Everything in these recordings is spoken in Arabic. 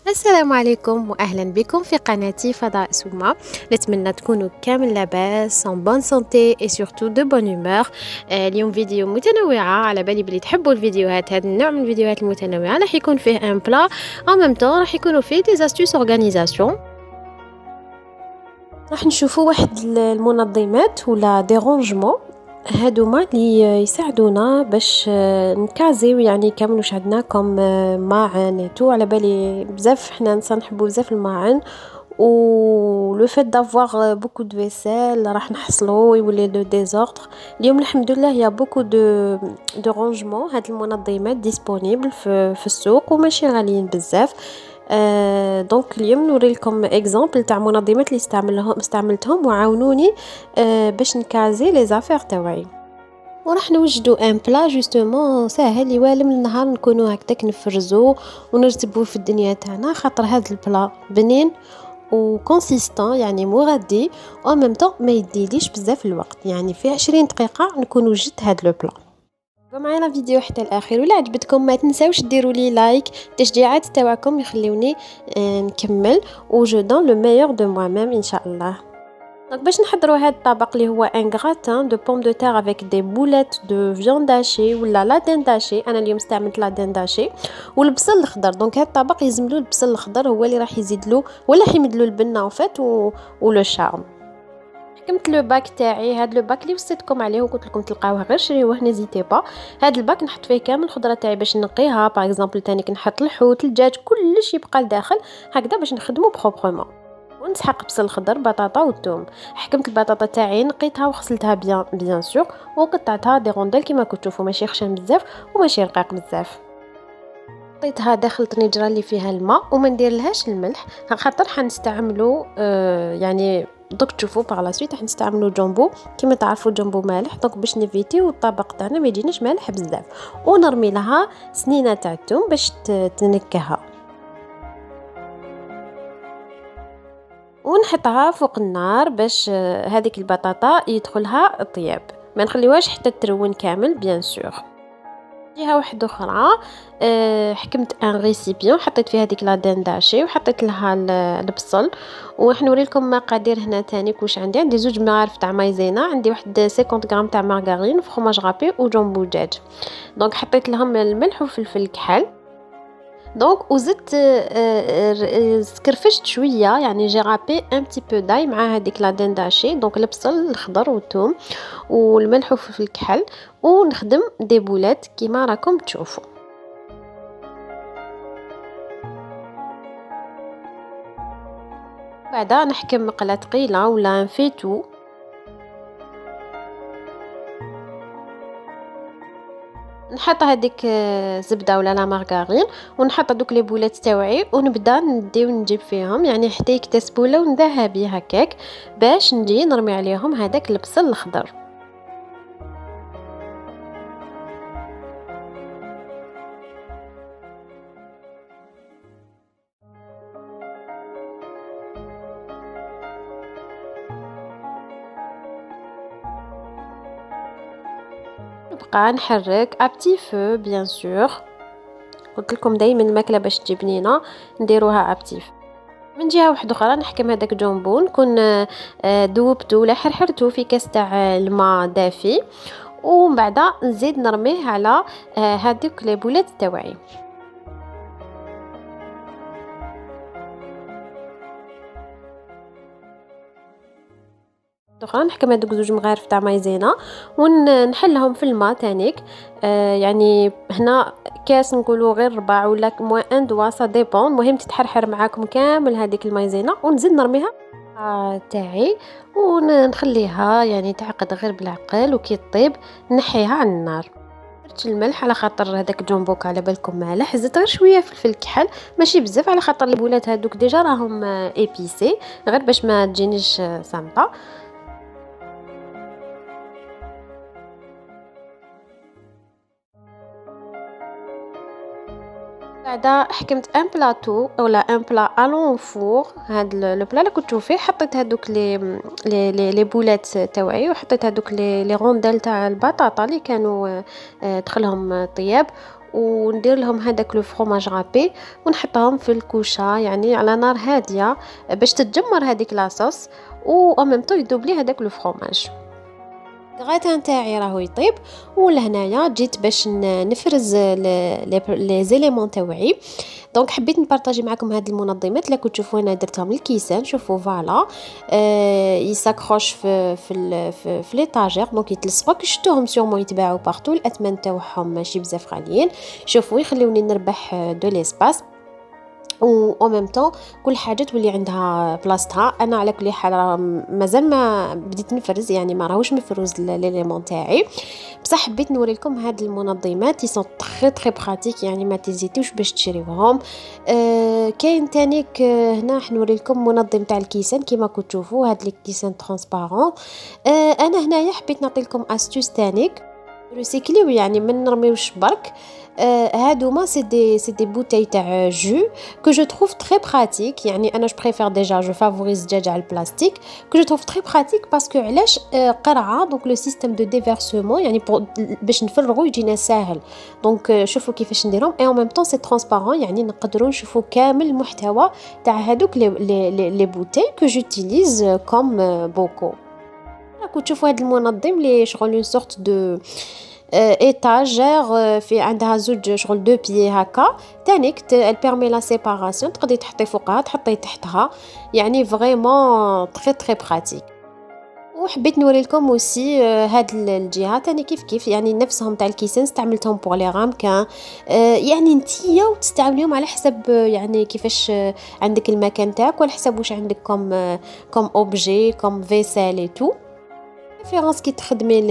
السلام عليكم واهلا بكم في قناتي فضاء سما. نتمنى تكونوا كامل لاباس en bonne santé et surtout de bonne humeur. اليوم فيديو متنوعه، على بالي بلي تحبوا الفيديوهات، هذا النوع من الفيديوهات المتنوعه راح يكون فيه ان بلا en même temps راح يكونوا فيه des astuces organisation. راح نشوفوا واحد المنظمات ولا دي رونجمون هادوما اللي يساعدونا باش نكازيو يعني كامل واش عندنا كوم ماعن تو. على بالي بزاف حنا نحبوا بزاف الماعن و لو فيت دافوار بوكو دو فيسيل راح نحصلوا يولي لو ديزوردر. اليوم الحمد لله يا بوكو دو رونجمون، هاد المنظمات ديسپونيبل في السوق وماشي غاليين بزاف. دونك اليوم نوري لكم اكزامبل تاع منظمات اللي استعملتهم وعاونوني باش نكازي لي زافير تاعي. وراح نوجدوا ان بلا جوستومون ساهل يوالم النهار نكونوا هكذاك نفرزوا ونرتبوا في الدنيا تاعنا، خاطر هذا البلا بنين وكونسيستون يعني مغذي او ميم طون ما يديليش بزاف الوقت، يعني في 20 دقيقه نكون وجدت هذا لو بلا. معنا الفيديو حتى الاخير، ولا عجبتكم ما تنساوش ديروا لي لايك، التشجيعات تاعكم يخليوني نكمل و جو دون لو ميور دو moi même ان شاء الله. دونك باش نحضروا هذا الطبق اللي هو ان غراتان دو بوم دو تير افيك دي بوليت دو فياند داشي ولا لا دين داشي. انا اليوم استعملت لا دين داشي والبصل الخضر. دونك هذا الطبق يزملوا البصل الخضر هو اللي راح يزيد له ولا يحمد له البنه وفات ولو شارم. حكمت لو باك تاعي، هذا لو باك اللي وصيتكم عليه وقلت لكم تلقاوه غير شريوه نيزيتي با. هذا الباك نحط فيه كامل الخضره تاعي باش نقيها، باغ اكزومبل تاني كنحط الحوت الدجاج كلشي يبقى لداخل هكذا باش نخدمو بروبرمون. ونسحق بصل الخضر بطاطا والثوم. حكمت البطاطا تاعي نقيتها وغسلتها بيان سور وقطعتها دي رونديل كيما كتشوفوا، ماشي خشن بزاف وماشي رقيق بزاف. حطيتها داخل طنجره اللي فيها الماء وما ندير لهاش الملح خاطر حنستعملوا يعني دوك تشوفوا باغ لا سويت حنستعملوا جامبو كيما تعرفوا جامبو مالح. دونك باش نيفيتيو الطبق تاعنا ما يجيناش مالح بزاف، ونرمي لها سنينه تاع الثوم باش تنكها ونحطها فوق النار باش هذيك البطاطا يدخلها الطياب، ما نخليوهاش حتى ترون كامل بيان سور. جهه واحده اخرى حكمت ان ريسيبيون حطيت فيها ديك لا دين داشي وحطيت لها البصل. وراح نوري لكم مقادير هنا تاني واش عندي 2 مغارف تاع مايزينا، عندي واحد 50 غرام تاع مارغرين فرماج رابي وجامبو دجاج. دونك حطيت لهم الملح والفلفل الكحل. دونك وزدت سكرفشت شويه يعني جي رابي ان بتي بو داي مع هذيك لا دين داشي. دونك البصل الخضر والثوم والملح والفلفل الكحل ونخدم دي بولات كيما راكم تشوفوا. بعدا نحكم مقله ثقيله ولا نفيتو نحط هذيك زبده ولا لا مارغرين ونحط دوك لي بولات تاوعي ونبدا نجيب فيهم يعني حتى يكتسبوا لون ذهبي هكاك باش نجي نرمي عليهم هذاك البصل الخضر. نبقى نحرك ابتي فو بيان سور. قلت لكم دائما الماكله باش تجي بنينه نديروها ابتي فو. من جهه واحده اخرى نحكم هذاك جامبو نكون ذوبته ولا حرحرته في كاس تاع الماء دافي، ومن بعد نزيد نرميه على هذوك لي بولات تاوعي. اخرى نحكم هذوك 2 مغارف تاع مايزينا ونحلهم في الماء تانيك. يعني هنا كاس نقولوا غير 4 ولا موان 1 دوا سا ديبون، المهم تتحرحر معاكم كامل هذيك المايزينا ونزيد نرميها تاعي ونخليها يعني تعقد غير بالعقل وكي طيب نحيها على النار. درت الملح على خاطر هذاك جامبوك على بالكم مالح، زدت غير شويه فلفل الكحل ماشي بزاف على خاطر البولات هذوك ديجا راهم ايبيسي غير باش ما تجينيش سامطه. بعدا حكمت ان بلاطو ولا ان بلا الون فور. هاد لو بلا اللي كنت فيه حطيت هذوك لي بولات تاوعي وحطيت هذوك لي رونديل تاع البطاطا اللي كانوا دخلهم طياب وندير لهم هذاك لو فرomاج رابي ونحطهم في الكوشه يعني على نار هاديه باش تتجمر هذيك لاصوص و en même temps يذوب لي هذاك لو فرomاج. الغراتان تاعي راهو يطيب ولهنايا جيت باش نفرز لي زيليمون تاوعي. دونك حبيت نبارطاجي معكم هاد المنظمات اللي كنت تشوفوا انا درتهم للكيسان. شوفوا فوالا يساكروش في ليطاجير دونك يتلصقوا كي شفتوهم سيغمون يتباعوا بارتو. الاثمن تاعهم ماشي بزاف غاليين. شوفوا يخليوني نربح دو ليسباس و او ميم طون كل حاجه تولي عندها بلاصتها. انا على كل حال مازال ما بديت نفرز يعني ما راهوش مفروز ليليمون تاعي بصح حبيت نوري لكم هاد المنظمات سون تري تري براتيك يعني ما تيزيتوش باش تشريوهم. كاين تانيك هنا حنوري لكم منظم تاع الكيسان كيما كنتوا تشوفوا هاد الكيسان ترانسبارون. انا هنايا حبيت نعطي لكم استوس تانيك ريسيكليو يعني من نرميوش برك. هادوما سي دي بوتاي تاع جو que je trouve très pratique يعني انا جو بريفير ديجا جو فافوريز الدجاج على البلاستيك que je trouve très pratique باسكو علاش قرعه دونك لو سيستيم دو ديفيرسمون يعني باش نفرغوا يجينا ساهل. دونك شوفوا كيفاش نديرهم اي en même temps c'est transparent يعني نقدروا نشوفوا كامل المحتوى تاع هادوك لي بوتاي que j'utilise comme beaucoup. راكو تشوفوا هاد المنظم لي شغل اون سورت دو ايتاجير في عندها زوج شغل دو بيي هكا تانيك ال بيرمي لا سيباراسيون تقدري تحطي فوقها تحطي تحتها يعني فريمون تري تري براتيك. وحبيت نوري لكم اوسي هاد الجهه تاني كيف يعني نفسهم تاع الكيسان استعملتهم بور لي رامكان يعني نتيا وتستعمليهم على حسب يعني كيفاش عندك المكان تاعك وعلى حسب واش عندك كوم اوبجي كوم فيسيل اي تو ريفيرونس كي تخدمي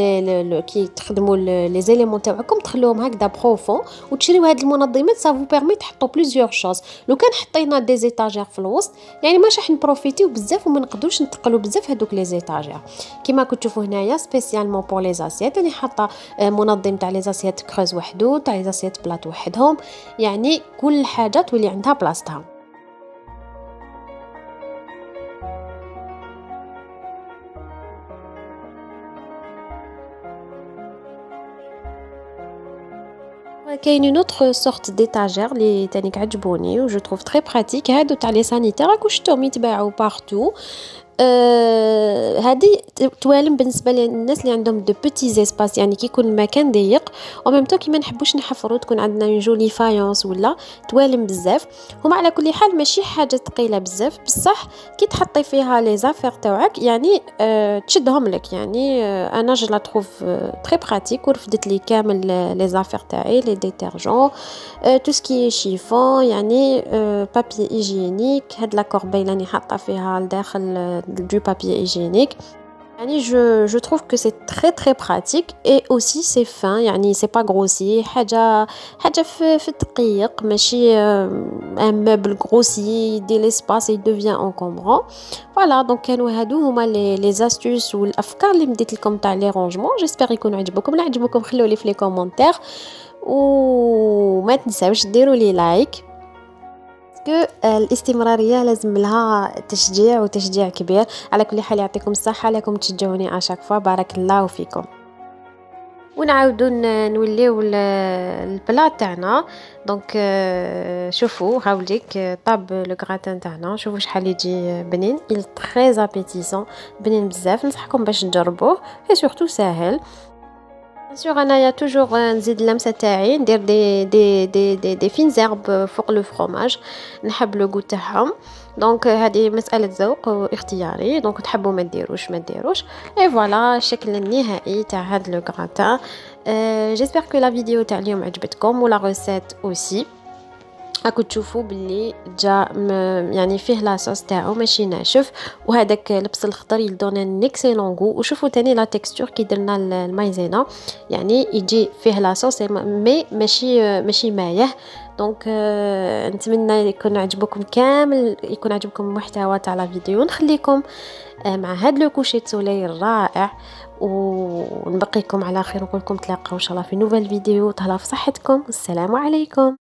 كي تخدموا لي زيليمون تاعكم تخلوهم هكذا بروفون وتشريو هاد المنظمات سا فو بيرمي تحطوا بليزيور شوز. لو كان حطينا دي زيتاجير في الوسط يعني ماش راح نبروفيتيو بزاف وما نقدروش نتقلوا بزاف هذوك لي زيتاجير. كيما كنتوا تشوفوا هنايا سبيسيالمون بور لي زاسيات راني حاطه منظم تاع لي زاسيات كروز وحده تاع لي زاسيات بلاط وحدهم يعني كل حاجه تولي عندها بلاصتها. كاين اوتر سورت ديتاجير لي تانيك عجبوني و جو تروف تري براتيك هادو تاع لي سانيتير راكو شفتوهم يتباعوا بارتو. هذه توالم بالنسبه للناس اللي عندهم دو بوتي زيسباس يعني كي يكون المكان ضيق او ميم طو كي ما نحبوش نحفروا تكون عندنا اون جولي فايونس ولا توالم بزاف. هما على كل حال ماشي حاجه ثقيله بزاف بصح كي تحطي فيها لي زافير تاعك يعني تشدهم لك يعني انا جو لا تروف تري براتيك ورفدت لي كامل لي زافير تاعي لي ديترجون تو سكي شيفون يعني بابي هيجينيك هاد لا كوربي اللي حاطه فيها لداخل du papier hygiénique. يعني je trouve que c'est très très pratique et aussi c'est fin يعني c'est pas grossier حاجة في دقيق ماشي un meuble grossier يدير l'espace il devient encombrant. voilà donc كانوا هادو هما les astuces والافكار اللي مديت لكم تاع لي رونجمون. j'espère يكونوا عجبوكم. لا عجبوكم خلوا لي في لي كومونتير وما تنساوش ديروا لي لايك الاستمراريه لازم لها تشجيع وتشجيع كبير. على كل حال يعطيكم الصحه لكم تشجعوني اشاك فوا. بارك الله فيكم. ونعاودوا نوليو البلا تاعنا. دونك شوفوا هاوليك طاب لو غراتان تاعنا. شوفوا شحال يجي بنين il très appétissant بنين بزاف. نصحكم باش تجربوه et surtout ساهل. سور انايا توجور نزيد اللمسه تاعي ندير دي فين زيرب فوق لو فروماج نحب لو غو تاعهم. دونك هذه مساله ذوق واختياري دونك تحبوا ما ديروش اي فوالا الشكل النهائي تاع هذا لو غراتان. جيسبر كو لا فيديو تاع اليوم عجبتكم ولا ريسيت اوسي. راكو تشوفوا باللي جا يعني فيه لاصوص تاعو ماشي ناشف وهذاك البصل الخضر يدونا ان اكسيلون غو. وشوفوا تاني لا تكستور كي درنا المايزينا يعني يجي فيه لاصوص مي ماشي مايه. دونك نتمنى يكون عجبكم كامل يكون عجبكم المحتوى تاع لا فيديو. نخليكم مع هاد لو كوشي سولي الرائع ونبقيكم على خير ونقول لكم تلاقاو ان شاء الله في نوفل فيديو. تهلا في صحتكم. السلام عليكم.